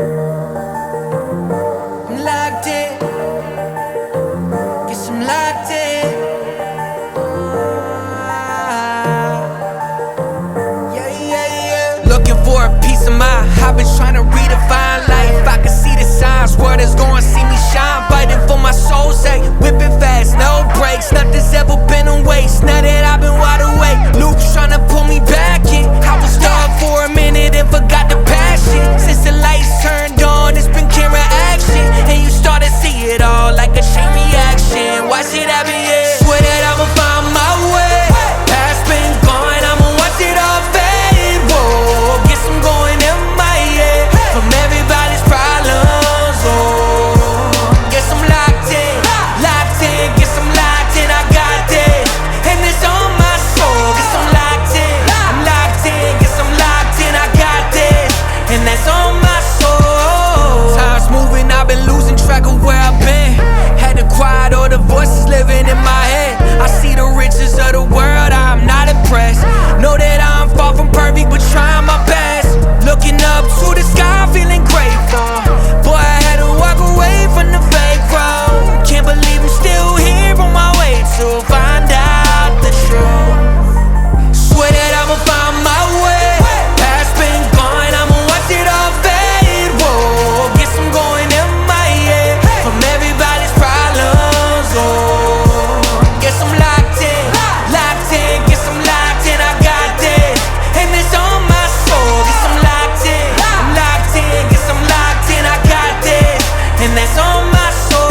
I'm locked in. Guess I'm locked in. Looking for a piece of mind. I've been trying to redefine life. I can see the signs. World is gonna see me shine. Fighting for my soul, say whipping fast, no brakes. Nothing's ever been a waste. Now that I've been wide awake, loops trying to pull me back in. I was stuck for a minute and forgot the passion. Since the lights turned on, it's been camera action, and you start to see it all like a chain reaction. Watch it happen, yeah. Swear that I'ma find my way. Past been gone, I'ma watch it all fade. Whoa, guess I'm going MIA from everybody's problems. Oh, guess I'm locked in, locked in. Guess I'm locked in, I got this, and it's on my soul. Guess I'm locked in, I'm locked in. Guess I'm locked in, I got this, and that's on my soul. Time's moving, I've been losing track of where I've been. Had to quiet all the voices living in my head. I see the riches of the world, I'm not impressed. Know that I'm far from perfect, but trying my best. Looking up to the sky, feeling grateful. Boy, I had to walk away from the fake road. Can't believe I'm still here on my way to find out the truth. Swear that I'ma find my way. Past been gone, I'ma watch it all fade. Whoa, guess I'm going MIA from everybody's problems. Oh, guess I'm locked in, locked in. Guess I'm locked in, I got this, and it's on my soul. Guess I'm locked in, I'm locked in. Guess I'm locked in, I got this, and that's on my soul.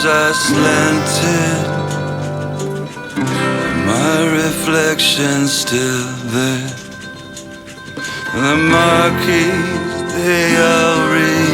shadows are slanted, my reflection's still there. The marquees, they all read